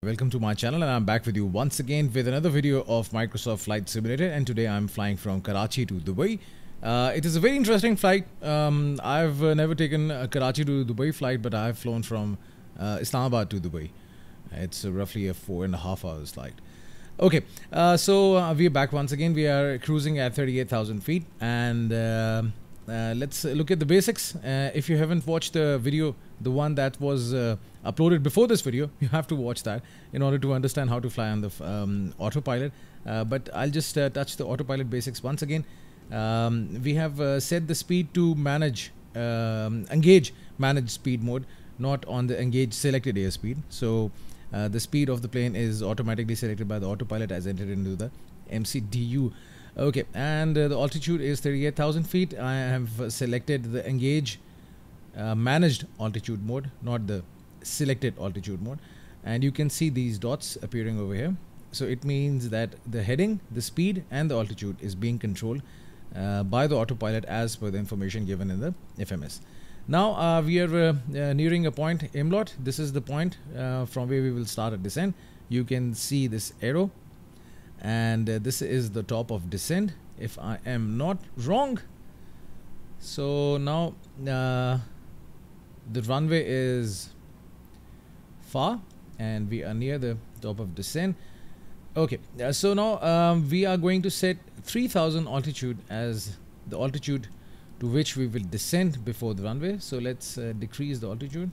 Welcome to my channel, and I'm back with you once again with another video of Microsoft Flight Simulator. And today I'm flying from Karachi to Dubai. It is a very interesting flight. I've never taken a Karachi to Dubai flight, but I've flown from Islamabad to Dubai. It's roughly a 4.5 hours flight. Okay, so we're back once again. We are cruising at 38,000 feet, and let's look at the basics. If you haven't watched the video, the one that was uploaded before this video, you have to watch that in order to understand how to fly on the autopilot. But I'll just touch the autopilot basics once again. We have set the speed to manage, engage manage speed mode, not on the engage selected airspeed. So the speed of the plane is automatically selected by the autopilot as entered into the MCDU. Okay, and the altitude is 38,000 feet. I have selected the engage managed altitude mode, not the selected altitude mode, and you can see these dots appearing over here. So it means that the heading, the speed and the altitude is being controlled by the autopilot as per the information given in the FMS. Now we are nearing a point, MLOT. This is the point from where we will start a descent. You can see this arrow, and this is the top of descent, if I am not wrong. So now the runway is far and we are near the top of descent. Okay, so now we are going to set 3,000 altitude as the altitude to which we will descend before the runway. So let's decrease the altitude,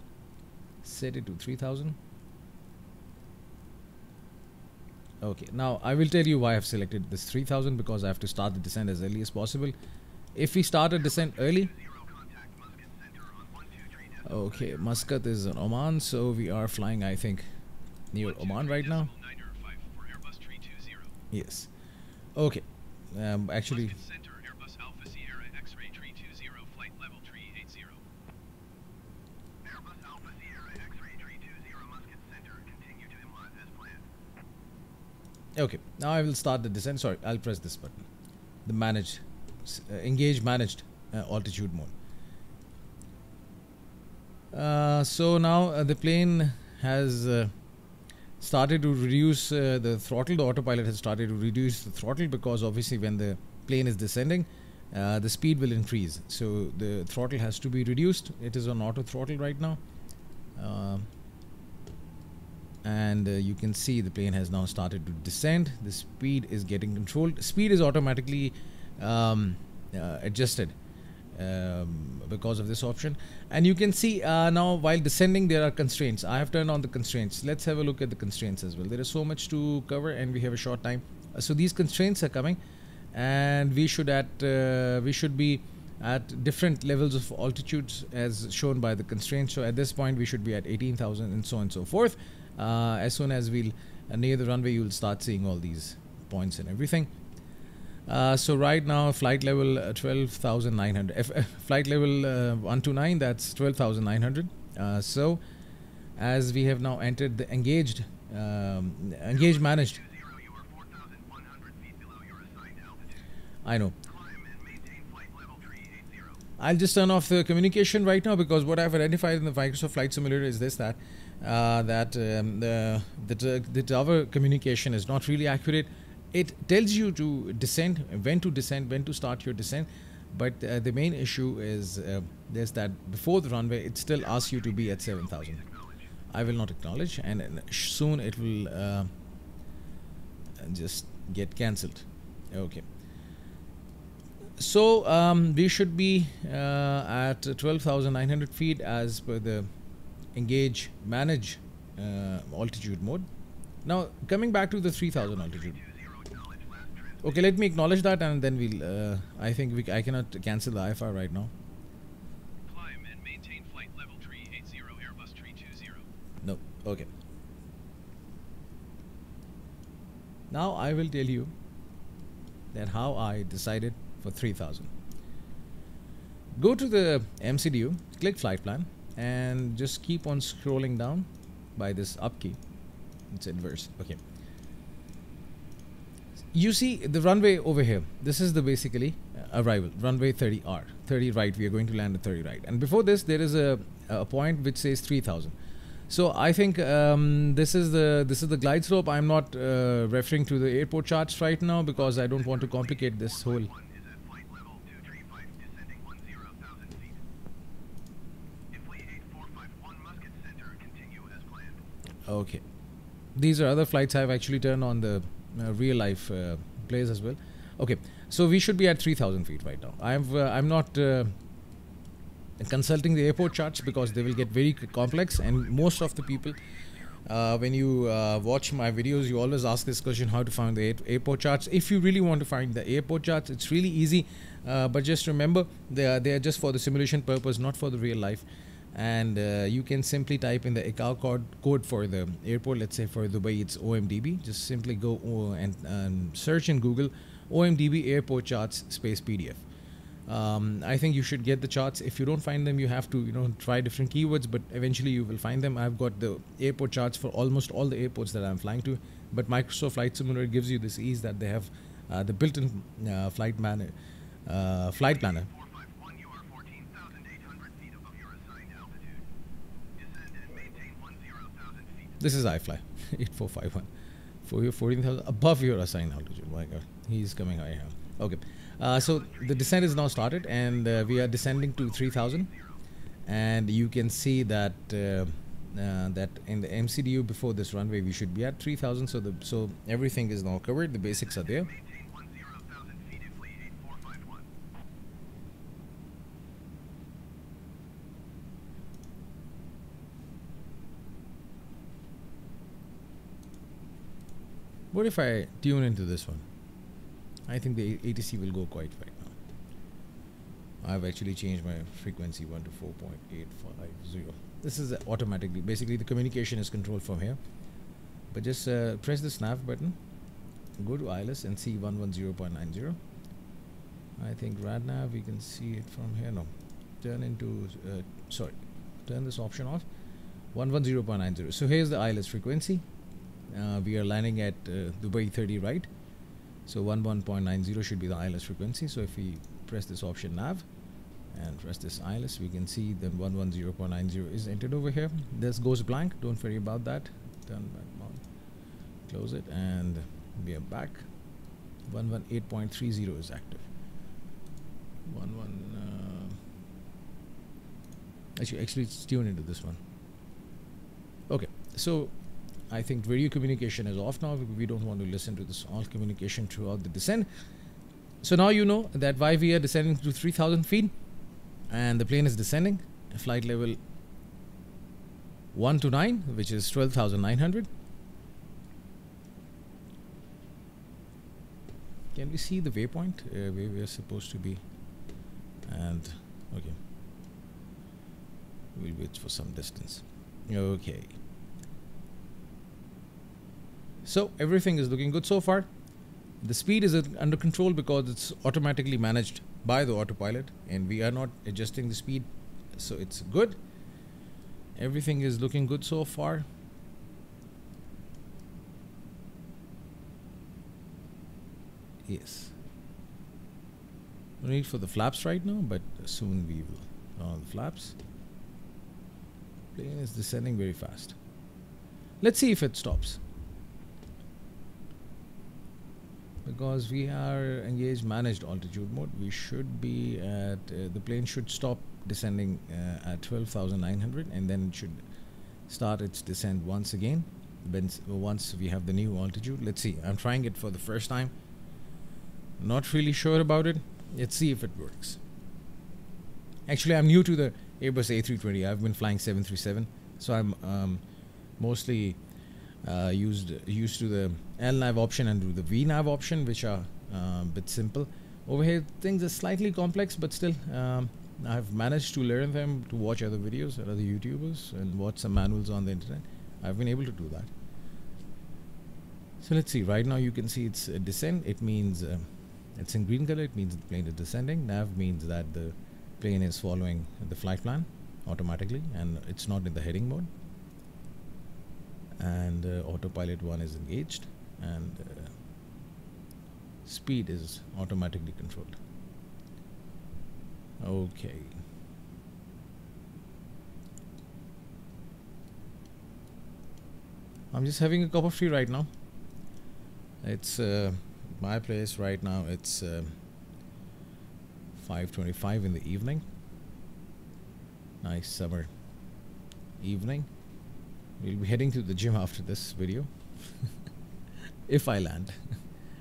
set it to 3,000. Okay, now I will tell you why I've selected this 3,000, because I have to start the descent as early as possible. If we start a descent early, okay, Muscat is in Oman, so we are flying, I think, near Oman right now. Yes. Okay. Actually, okay, now I will start the descent. Sorry, I'll press this button. The managed, engage managed altitude mode. So now the plane has started to reduce the throttle. The autopilot has started to reduce the throttle, because obviously when the plane is descending, the speed will increase. So the throttle has to be reduced. It is on auto throttle right now. And you can see the plane has now started to descend. The speed is getting controlled. Speed is automatically adjusted because of this option. And you can see now while descending there are constraints. I have turned on the constraints. Let's have a look at the constraints as well. There is so much to cover and we have a short time. So these constraints are coming, and we should be at different levels of altitudes as shown by the constraints. So at this point we should be at 18,000 and so on and so forth. As soon as we'll near the runway, you'll start seeing all these points and everything. So right now flight level 12,900, flight level 129, that's 12,900. So as we have now entered the engaged managed, I know, I'll just turn off the communication right now, because what I've identified in the Microsoft Flight Simulator is this, that the tower communication is not really accurate. It tells you to descend, when to start your descent, but the main issue is there's that before the runway it still asks you to be at 7,000. I will not acknowledge, and soon it will just get cancelled. Okay. So we should be at 12,900 feet as per the engage manage altitude mode. Now coming back to the 3,000 altitude. Okay, let me acknowledge that, and then we'll I think I cannot cancel the IFR right now. Climb and maintain flight level 380 Airbus A320. No. Okay. Now I will tell you that how I decided for 3,000. Go to the MCDU, click flight plan, and just keep on scrolling down by this up key. It's inverse. Okay. You see the runway over here. This is the basically arrival, runway 30R, 30 right. We are going to land at 30 right. And before this, there is a point which says 3,000. So I think this is the glide slope. I'm not referring to the airport charts right now because I don't want to complicate this whole. Is at flight level 235, descending 10,000 feet. Inflate 8451 Muscat Center, continue as planned. Okay, these are other flights. I've actually turned on the real life plays as well. Okay, so we should be at 3,000 feet right now. I'm not consulting the airport charts because they will get very complex, and most of the people when you watch my videos, you always ask this question: how to find the airport charts. If you really want to find the airport charts, it's really easy, but just remember they are just for the simulation purpose, not for the real life. And you can simply type in the ICAO code for the airport. Let's say for Dubai it's OMDB. Just simply go and search in Google OMDB airport charts space PDF. I think you should get the charts. If you don't find them, you have to try different keywords, but eventually you will find them. I've got the airport charts for almost all the airports that I'm flying to, but Microsoft Flight Simulator gives you this ease that they have the built-in flight planner. 451, you are 14,800 feet above your assigned altitude. Descend and maintain 10,000 feet. This is iFly 8451 for your 14,000 above your assigned altitude. My God, he's coming higher. Okay, so the descent is now started, and we are descending to 3,000, and you can see that that in the MCDU before this runway we should be at 3,000. So everything is now covered. The basics are there. Maintain 10,000 feet, inflate 8451. What if I tune into this one? I think the ATC will go quite right now. I've actually changed my frequency 1 to 4.850. This is automatically, basically the communication is controlled from here. But just press the nav button, go to ILS and see 110.90. I think RadNav, we can see it from here. No, turn this option off. 110.90. So here's the ILS frequency. We are landing at Dubai 30 right. So 11.90 should be the ILS frequency. So if we press this option nav and press this ILS, we can see then 110.90 is entered over here. This goes blank. Don't worry about that. Turn back on. Close it, and we are back. 118.30 is active. Actually it's tuned into this one. Okay, so I think radio communication is off now. We don't want to listen to this all communication throughout the descent. So now you know that why we are descending to 3,000 feet and the plane is descending flight level 1 to 9, which is 12,900. Can we see the waypoint where we are supposed to be? And okay, we'll wait for some distance. Okay. So everything is looking good so far. The speed is under control because it's automatically managed by the autopilot, and we are not adjusting the speed, so it's good. Everything is looking good so far. Yes. No need for the flaps right now, but soon we will. The flaps. Plane is descending very fast. Let's see if it stops. Because we are engaged managed altitude mode, we should be at the plane should stop descending at 12,900, and then it should start its descent once again once we have the new altitude. Let's see. I'm trying it for the first time. Not really sure about it. Let's see if it works. Actually, I'm new to the Airbus A320. I've been flying 737, so I'm mostly used to the LNAV option and to the VNAV option, which are a bit simple. Over here things are slightly complex, but still I've managed to learn them, to watch other videos and other YouTubers and watch some manuals on the internet. I've been able to do that. So let's see. Right now you can see it's a descent. It means it's in green color. It means the plane is descending. Nav means that the plane is following the flight plan automatically and it's not in the heading mode. And autopilot 1 is engaged, and speed is automatically controlled. Okay. I'm just having a cup of tea right now. It's my place right now. It's 5:25 in the evening. Nice summer evening. We'll be heading to the gym after this video. If I land.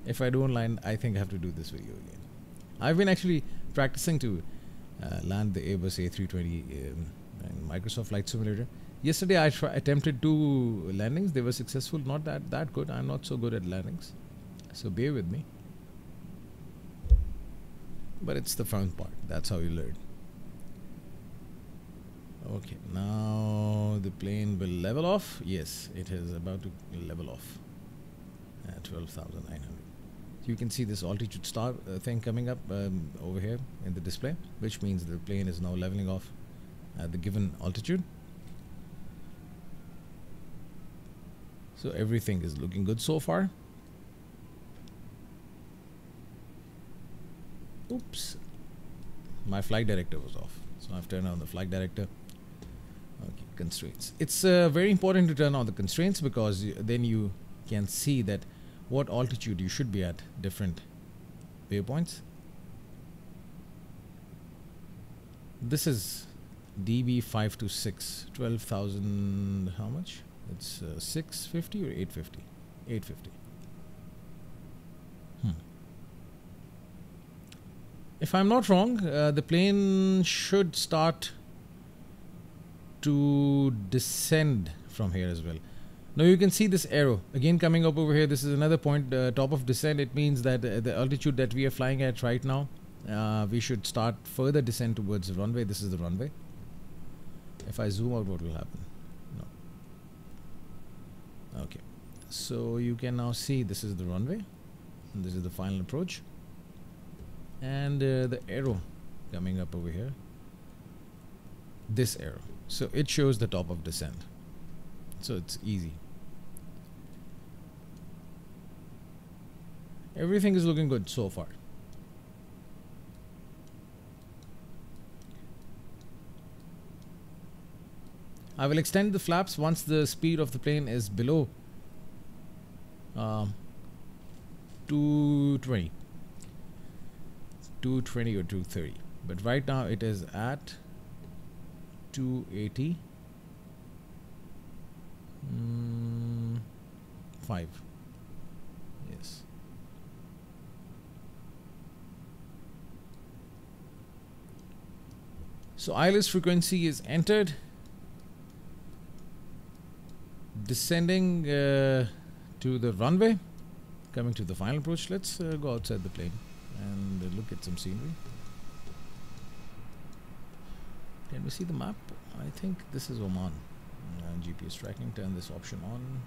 If I don't land, I think I have to do this video again. I've been actually practicing to land the Airbus A320 in Microsoft Flight Simulator. Yesterday I attempted 2 landings. They were successful. Not that good. I'm not so good at landings, so bear with me. But it's the fun part. That's how you learn. Okay, now the plane will level off. Yes, it is about to level off at 12,900. You can see this altitude star thing coming up over here in the display, which means the plane is now leveling off at the given altitude. So everything is looking good so far. Oops, my flight director was off, so I've turned on the flight director. Okay, constraints. It's very important to turn on the constraints, because then you can see that what altitude you should be at different waypoints. This is DB526, 12,000, how much? It's 650 or 850? 850. If I'm not wrong, the plane should start to descend from here as well. Now you can see this arrow again coming up over here. This is another point, top of descent. It means that the altitude that we are flying at right now, we should start further descent towards the runway. This is the runway. If I zoom out, what will happen? No. Okay, so you can now see this is the runway, and this is the final approach, and the arrow coming up over here, this arrow, so it shows the top of descent, so it's easy. Everything is looking good so far. I will extend the flaps once the speed of the plane is below 220 or 230, but right now it is at 280. 5. Yes. So ILS frequency is entered. Descending to the runway, coming to the final approach. Let's go outside the plane and look at some scenery. Can we see the map? I think this is Oman. GPS tracking, turn this option on.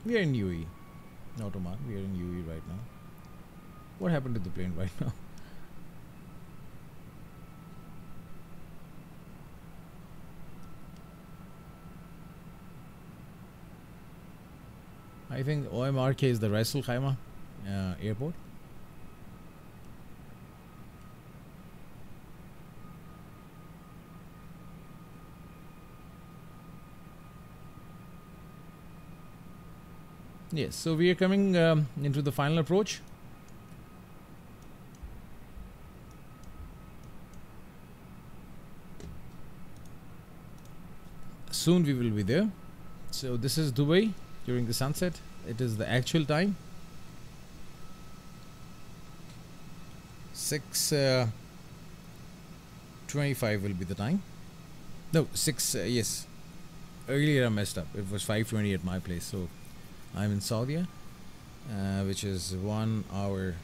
We are in UAE, not Oman. We are in UAE right now. What happened to the plane right now? I think OMRK is the Ras Al Khaimah airport. Yes, so we are coming into the final approach. Soon we will be there. So this is Dubai during the sunset. It is the actual time. 6:25 will be the time. No, 6. Yes, earlier I messed up. It was 5:20 at my place. So I'm in Saudi, which is 1 hour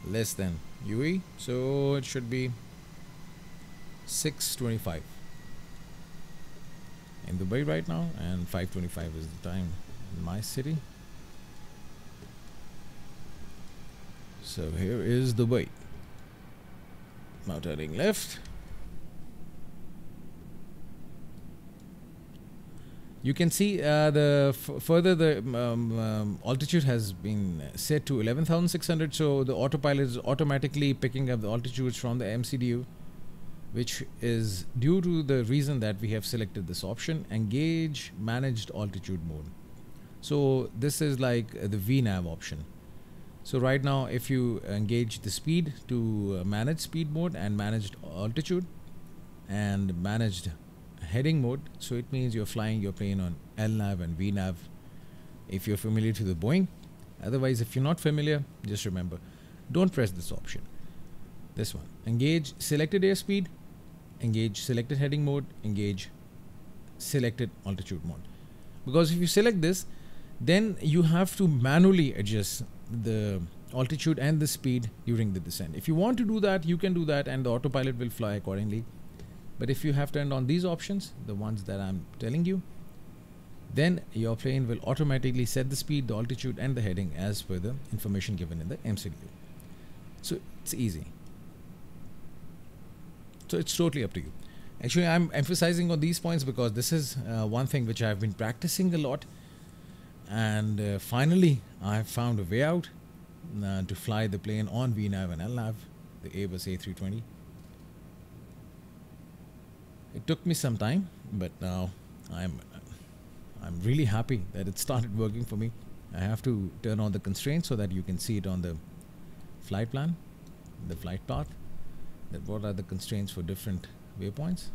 less than UAE. So it should be 6:25 in Dubai right now, and 5:25 is the time in my city. So here is Dubai. Now turning left. You can see further the altitude has been set to 11,600, so the autopilot is automatically picking up the altitudes from the MCDU, which is due to the reason that we have selected this option, engage managed altitude mode. So this is like the VNAV option. So right now, if you engage the speed to manage speed mode and managed altitude and managed heading mode, so it means you're flying your plane on LNAV and VNAV if you're familiar to the Boeing. Otherwise, if you're not familiar, just remember, don't press this option. This one, engage selected airspeed, engage selected heading mode, engage selected altitude mode. Because if you select this, then you have to manually adjust the altitude and the speed during the descent. If you want to do that, you can do that and the autopilot will fly accordingly. But if you have turned on these options, the ones that I'm telling you, then your plane will automatically set the speed, the altitude and the heading as per the information given in the MCDU. So it's easy. So it's totally up to you. Actually, I'm emphasizing on these points because this is one thing which I've been practicing a lot. And finally, I found a way out to fly the plane on VNAV and LNAV, the Airbus A320. It took me some time, but now I'm really happy that it started working for me. I have to turn on the constraints so that you can see it on the flight plan, the flight path, that what are the constraints for different waypoints.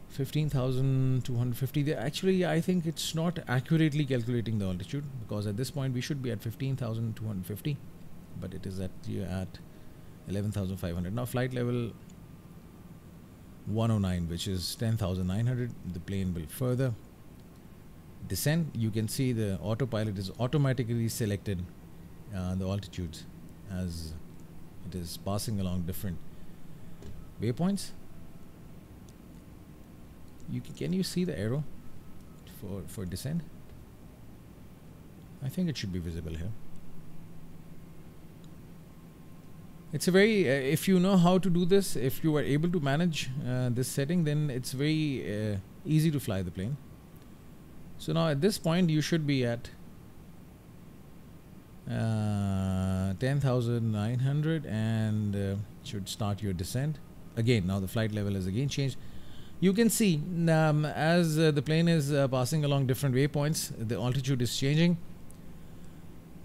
15,250. Actually, I think it's not accurately calculating the altitude, because at this point we should be at 15,250, but it is at 11,500. Now flight level 109, which is 10,900. The plane will further descend. You can see the autopilot is automatically selected the altitudes as it is passing along different waypoints. Can you see the arrow for descent? I think it should be visible here. It's a very if you know how to do this, if you are able to manage this setting, then it's very easy to fly the plane. So now at this point you should be at 10,900 and should start your descent. Again, now the flight level is again changed. You can see as the plane is passing along different waypoints, the altitude is changing.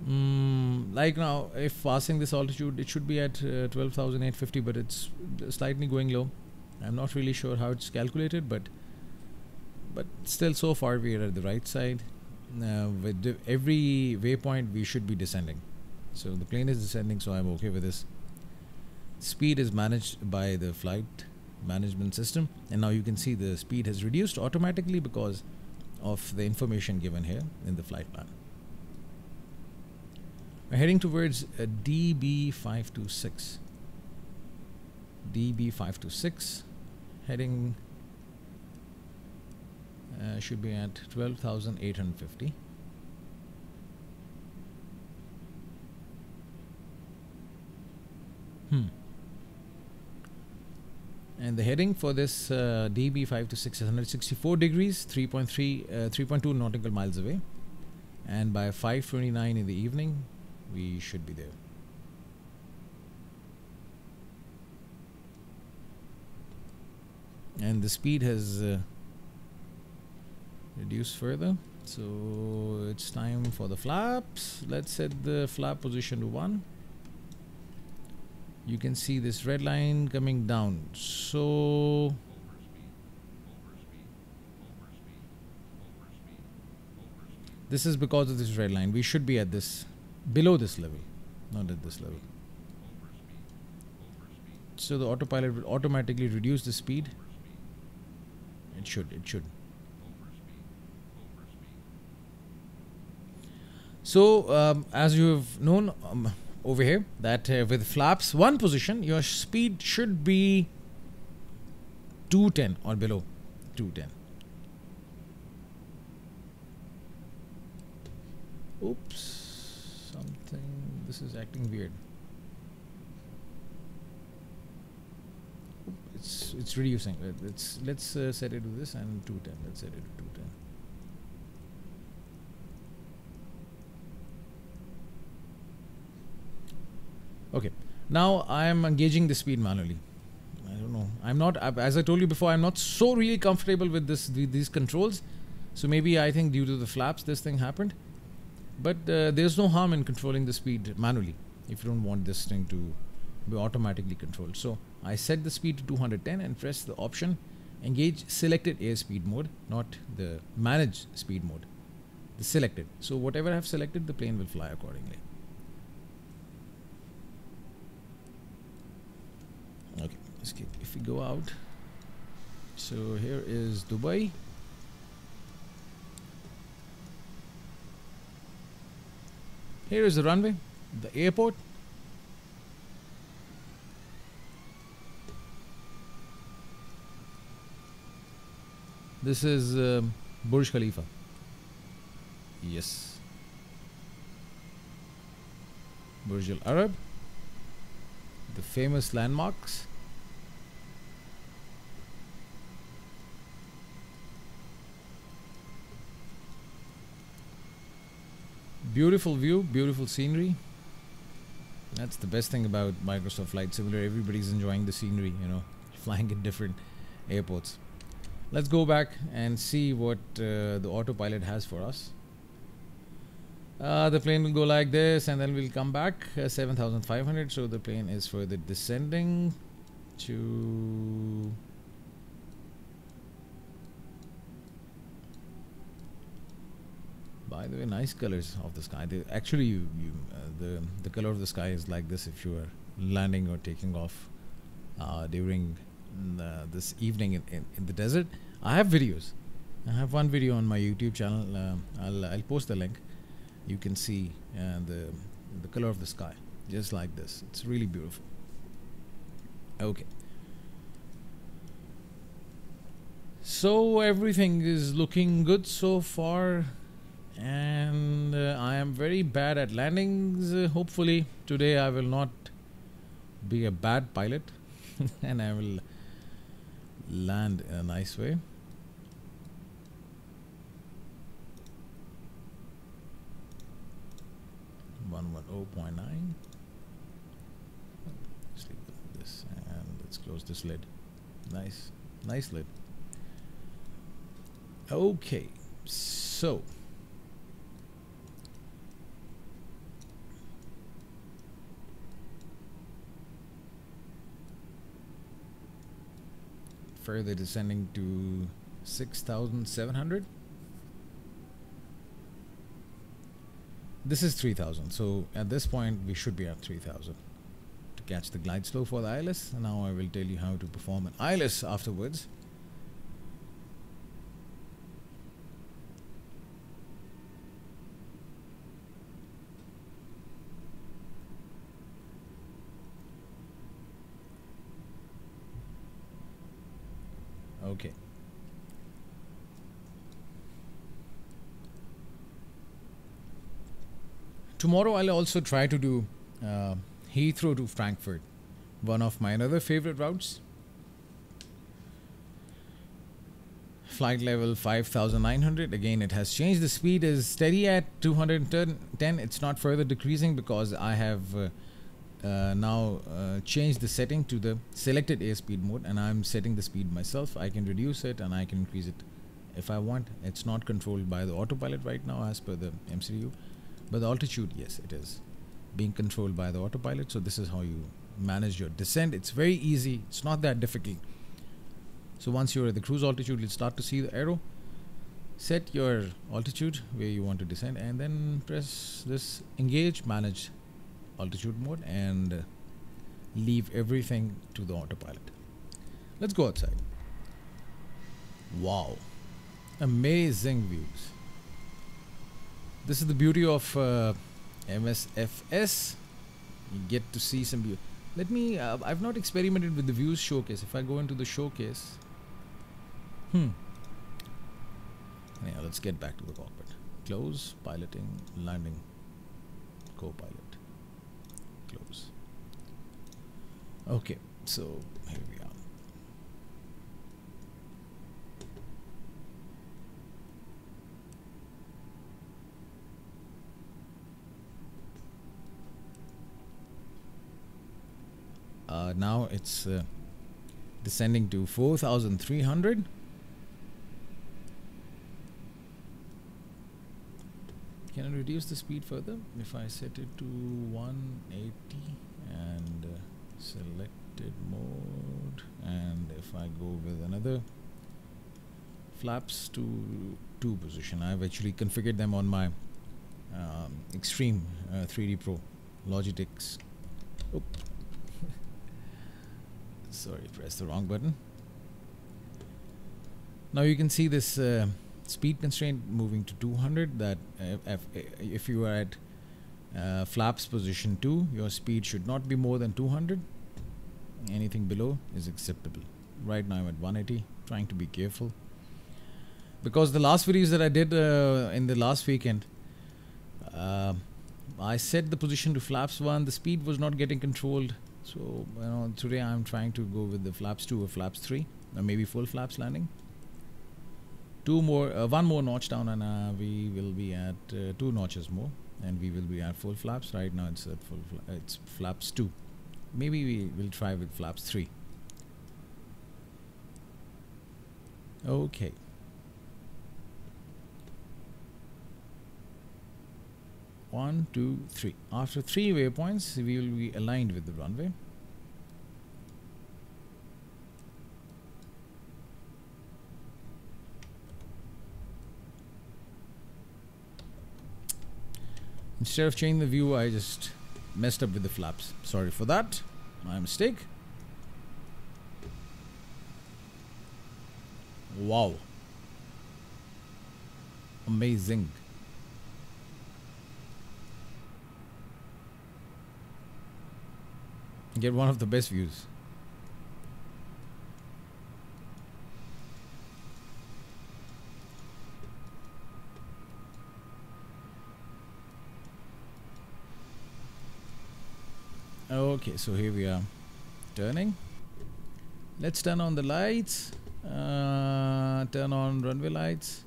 Like now, if passing this altitude, it should be at 12,850, but it's slightly going low. I'm not really sure how it's calculated, but still, so far we are at the right side. With every waypoint, we should be descending. So the plane is descending, so I'm okay with this. Speed is managed by the flight management system, and now you can see the speed has reduced automatically because of the information given here in the flight plan. We're heading towards DB526. DB526 heading should be at 12,850. And the heading for this DB526 is 164 degrees, 3.2 nautical miles away. And by 5:29 in the evening, we should be there. And the speed has reduced further. So it's time for the flaps. Let's set the flap position to 1. You can see this red line coming down. So this is because of this red line. We should be at this, below this level, not at this level. So the autopilot will automatically reduce the speed. It should. So as you have known over here, that with flaps 1 position, your speed should be 210 or below 210. Oops, this is acting weird. It's reducing. Let's set it to this and 210. Let's set it to 210. Now I am engaging the speed manually. I don't know. I'm not, as I told you before, I'm not so really comfortable with these controls. So maybe I think due to the flaps this thing happened. But there's no harm in controlling the speed manually if you don't want this thing to be automatically controlled. So I set the speed to 210 and press the option engage selected airspeed mode, not the manage speed mode. The selected. So whatever I have selected, the plane will fly accordingly. Okay, escape. If we go out, so here is Dubai. Here is the runway, the airport. This is Burj Khalifa. Yes. Burj Al Arab. The famous landmarks. Beautiful view, beautiful scenery. That's the best thing about Microsoft Flight Simulator. Everybody's enjoying the scenery, you know, flying in different airports. Let's go back and see what the autopilot has for us. The plane will go like this, and then we'll come back 7,500. So the plane is further descending to by the way, nice colors of the sky. Actually, the color of the sky is like this if you are landing or taking off during this evening in the desert. I have videos. I have one video on my YouTube channel. I'll post the link. You can see the color of the sky, just like this. It's really beautiful. Okay. So everything is looking good so far, and I am very bad at landings. Hopefully today I will not be a bad pilot and I will land in a nice way. .9. Let's leave this and let's close this lid. Nice lid. Okay, so further descending to 6,700. This is 3,000, so at this point we should be at 3,000 to catch the glide slope for the ILS. Now I will tell you how to perform an ILS afterwards. Okay. Tomorrow I'll also try to do Heathrow to Frankfurt, one of my another favorite routes. Flight level 5,900. Again, it has changed. The speed is steady at 210. It's not further decreasing because I have now changed the setting to the selected airspeed mode, and I'm setting the speed myself. I can reduce it and I can increase it if I want. It's not controlled by the autopilot right now as per the MCU. But the altitude, yes, it is being controlled by the autopilot. So this is how you manage your descent. It's very easy. It's not that difficult. So once you're at the cruise altitude, you'll start to see the arrow. Set your altitude where you want to descend, and then press this engage manage altitude mode and leave everything to the autopilot. Let's go outside. Wow, amazing views. This is the beauty of MSFS. You get to see some view. Let me, I've not experimented with the views showcase. If I go into the showcase, yeah, let's get back to the cockpit. Close, piloting, landing, co-pilot, close. Okay, so here we are. Now it's descending to 4,300. Can I reduce the speed further? If I set it to 180 and selected mode, and if I go with another flaps to 2 position, I've actually configured them on my Extreme 3D Pro Logitech's. Oh. Sorry, pressed the wrong button. Now you can see this speed constraint moving to 200. That if you are at flaps position 2, your speed should not be more than 200. Anything below is acceptable. Right now I'm at 180, trying to be careful, because the last videos that I did in the last weekend, I set the position to flaps 1, the speed was not getting controlled. So today I'm trying to go with the flaps 2 or flaps 3, or maybe full flaps landing. One more notch down, and we will be at 2 notches more, and we will be at full flaps. Right now it's at it's flaps 2. Maybe we will try with flaps 3. Okay. One, two, three. After 3 waypoints, we will be aligned with the runway. Instead of changing the view, I just messed up with the flaps. Sorry for that. My mistake. Wow. Amazing. Get one of the best views. Okay, so here we are turning. Let's turn on the lights. Turn on runway lights.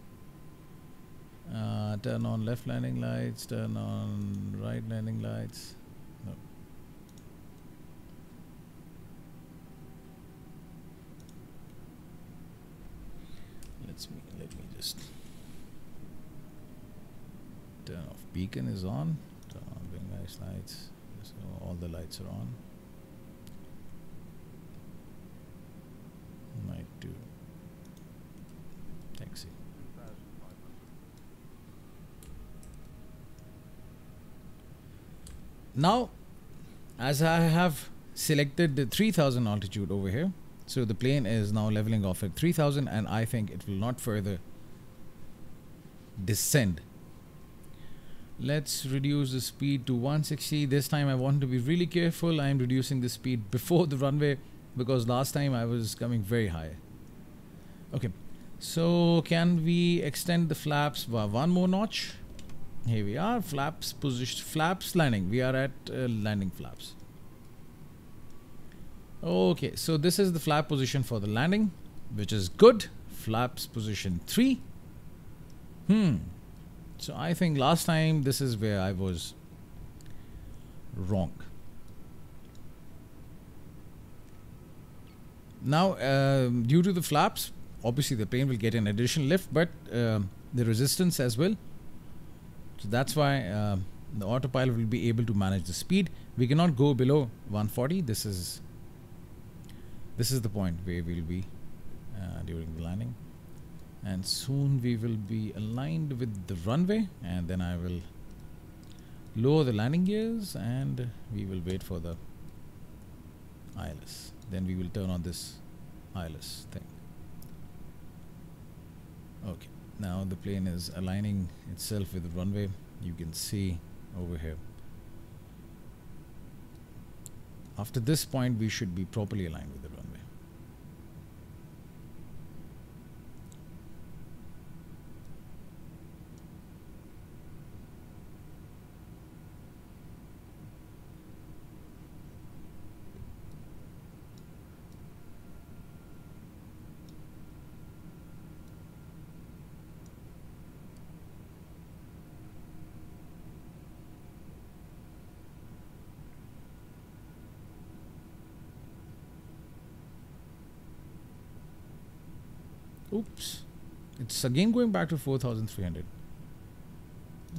Turn on left landing lights. Turn on right landing lights. No. Let me just turn off. Beacon is on. Turn on wing lights. So all the lights are on. Might do taxi. Now, as I have selected the 3000 altitude over here, so the plane is now leveling off at 3000, and I think it will not further descend. Let's reduce the speed to 160. This time I want to be really careful. I'm reducing the speed before the runway, because last time I was coming very high. Okay, so can we extend the flaps by 1 more notch? Here we are, flaps position, flaps landing. We are at landing flaps. Okay, so this is the flap position for the landing, which is good. Flaps position 3. So I think last time this is where I was wrong. Now, due to the flaps, obviously the plane will get an additional lift, but the resistance as well. So that's why the autopilot will be able to manage the speed. We cannot go below 140. This is the point where we'll be during the landing. And soon we will be aligned with the runway, and then I will lower the landing gears, and we will wait for the ILS. Then we will turn on this ILS thing. Okay, now the plane is aligning itself with the runway. You can see over here. After this point, we should be properly aligned with the runway. Oops. It's again going back to 4,300.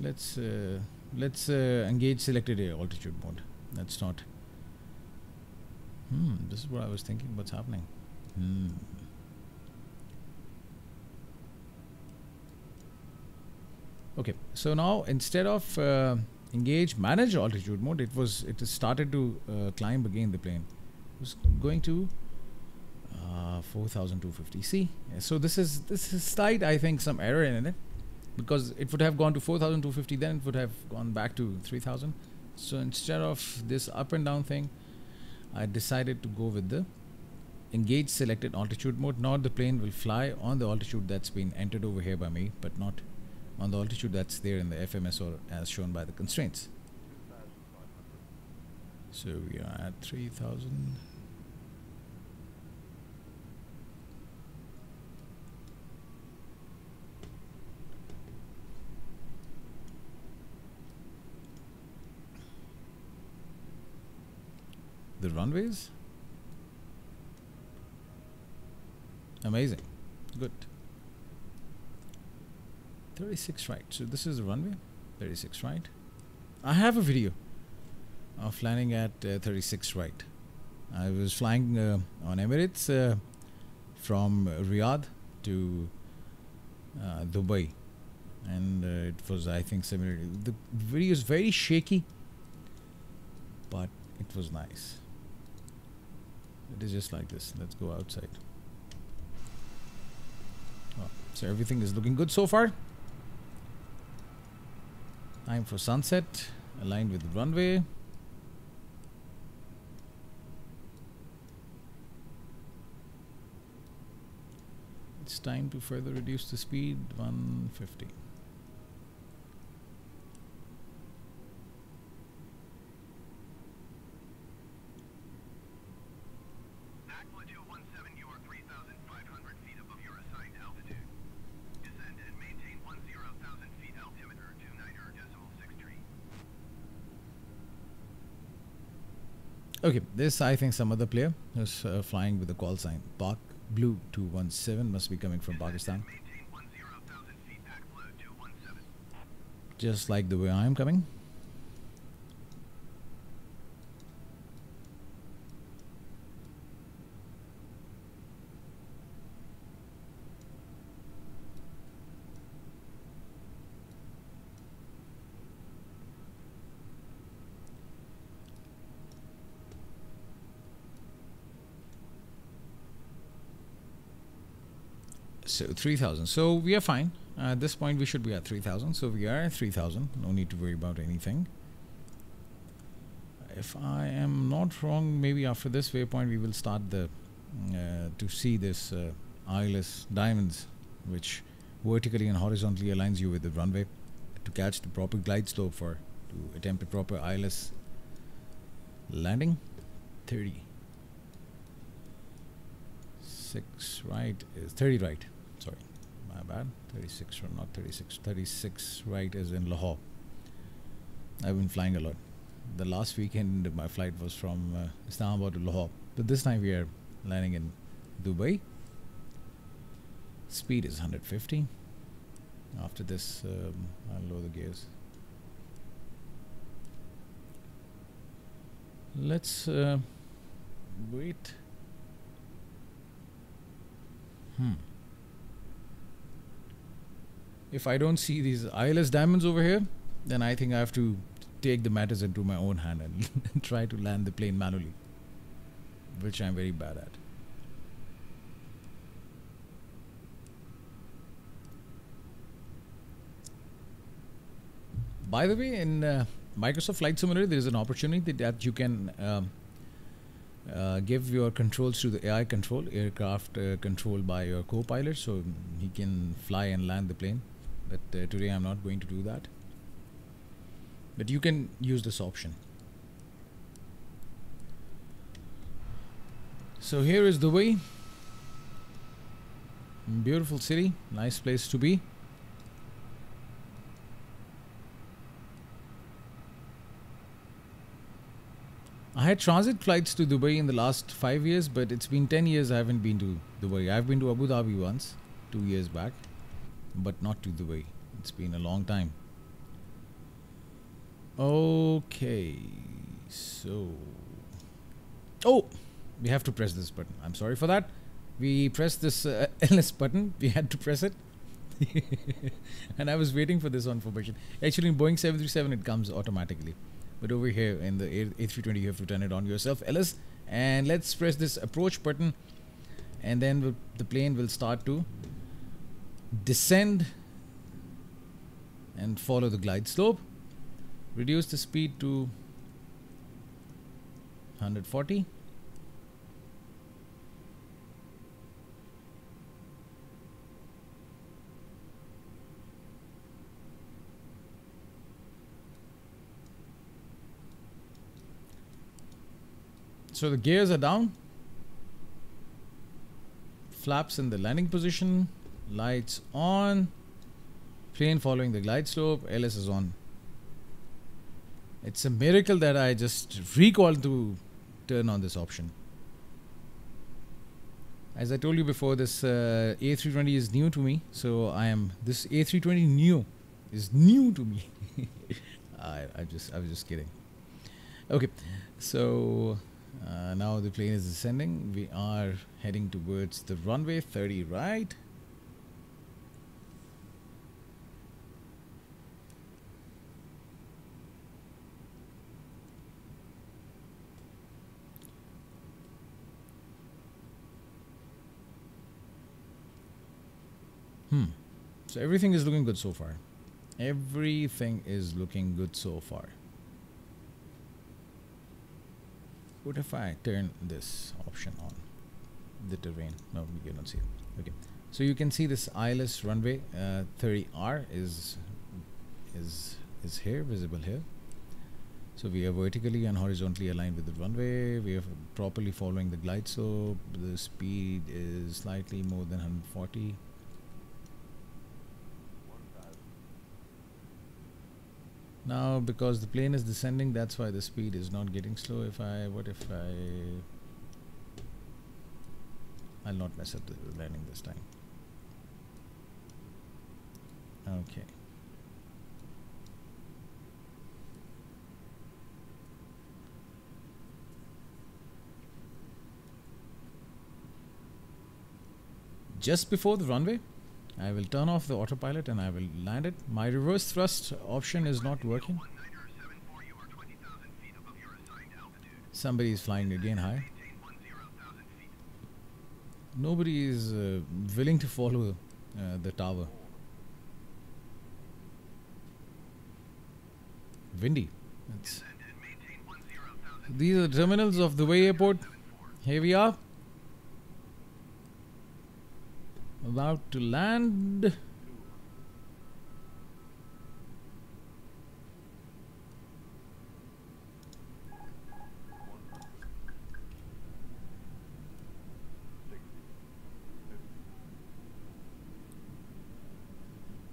Let's engage selected air altitude mode. That's not. This is what I was thinking. What's happening? Okay. So now instead of engage manage altitude mode, it has started to climb again. The plane was going to 4,250. See, so this is slight, I think, some error in it, because it would have gone to 4,250, then it would have gone back to 3,000. So instead of this up and down thing, I decided to go with the engage selected altitude mode. Now the plane will fly on the altitude that's been entered over here by me, but not on the altitude that's there in the FMS or as shown by the constraints. So we are at 3,000. The runways, amazing, good. 36 right. So this is the runway. 36 right. I have a video of landing at 36 right. I was flying on Emirates from Riyadh to Dubai, and it was, I think, similar. The video is very shaky, but it was nice. It is just like this. Let's go outside. Oh, so everything is looking good so far. Time for sunset, aligned with the runway. It's time to further reduce the speed, 150. Okay, this, I think, some other player who's flying with the call sign Pak Blue 217 must be coming from Pakistan. Just like the way I am coming. So 3,000. So we are fine. At this point we should be at 3,000. So we are at 3,000. No need to worry about anything. If I am not wrong, maybe after this waypoint we will start the to see this ILS diamonds, which vertically and horizontally aligns you with the runway to catch the proper glide slope for to attempt a proper ILS landing. 36 right is 30 right. Sorry, my bad. 36 or not 36. 36 right is in Lahore. I've been flying a lot. The last weekend my flight was from Islamabad to Lahore, but this time we are landing in Dubai. Speed is 150. After this I'll lower the gears. Let's wait. If I don't see these ILS diamonds over here, then I think I have to take the matters into my own hand and try to land the plane manually, which I'm very bad at. By the way, in Microsoft Flight Simulator, there is an opportunity that you can give your controls to the AI control, aircraft controlled by your co-pilot, so he can fly and land the plane. But today I'm not going to do that. But you can use this option. So here is Dubai. Beautiful city, nice place to be. I had transit flights to Dubai in the last 5 years, but it's been 10 years I haven't been to Dubai. I've been to Abu Dhabi once, 2 years back, but not to Dubai. It's been a long time. Okay, so we have to press this button. I'm sorry for that. We pressed this LS button. We had to press it. And I was waiting for this on formation. Actually, in Boeing 737, it comes automatically. But over here in the A320, you have to turn it on yourself. LS. And let's press this approach button. And then the plane will start to descend and follow the glide slope. Reduce the speed to 140. So the gears are down, flaps in the landing position, lights on, plane following the glide slope, LS is on. It's a miracle that I just recalled to turn on this option. As I told you before, this A320 is new to me, so this A320 Neo is new to me. I was just kidding. Okay, so now the plane is descending. We are heading towards the runway 30 right. So everything is looking good so far. Everything is looking good so far. What if I turn this option on? The terrain. No, we cannot see it. Okay. So you can see this ILS runway 30R is here, visible here. So we are vertically and horizontally aligned with the runway. We are properly following the glide slope. The speed is slightly more than 140. Now, because the plane is descending, that's why the speed is not getting slow. I'll not mess up the landing this time. Okay. Just before the runway, I will turn off the autopilot and I will land it. My reverse thrust option is not working. Somebody is flying again high. Nobody is willing to follow the tower. Windy. These are the terminals of Dubai Airport. Here we are. About to land.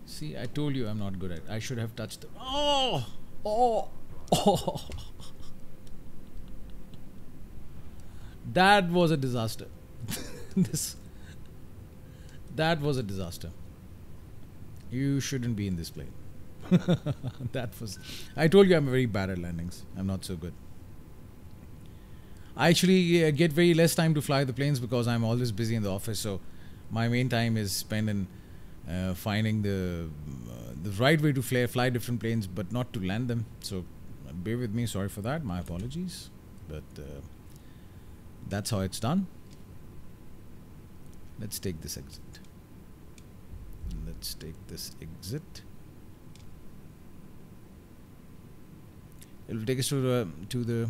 See, I told you I'm not good at it. I should have touched the... Oh! That was a disaster. That was a disaster. You shouldn't be in this plane. I told you I'm very bad at landings. I'm not so good. I actually get very less time to fly the planes because I'm always busy in the office. So my main time is spent in finding the right way to fly different planes, but not to land them. So bear with me. Sorry for that. My apologies. But that's how it's done. Let's take this exit. Let's take this exit. It will take us to the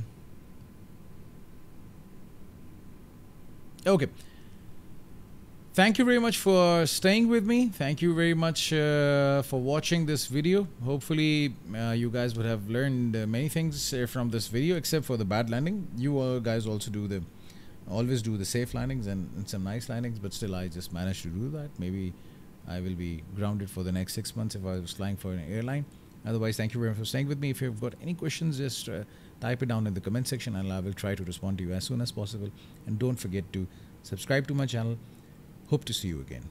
okay. Thank you very much for staying with me. Thank you very much for watching this video. Hopefully you guys would have learned many things from this video, except for the bad landing. You guys also always do the safe landings and some nice landings, but still I just managed to do that. Maybe I will be grounded for the next 6 months if I was flying for an airline. Otherwise, thank you very much for staying with me. If you've got any questions, just type it down in the comment section and I will try to respond to you as soon as possible. And don't forget to subscribe to my channel. Hope to see you again.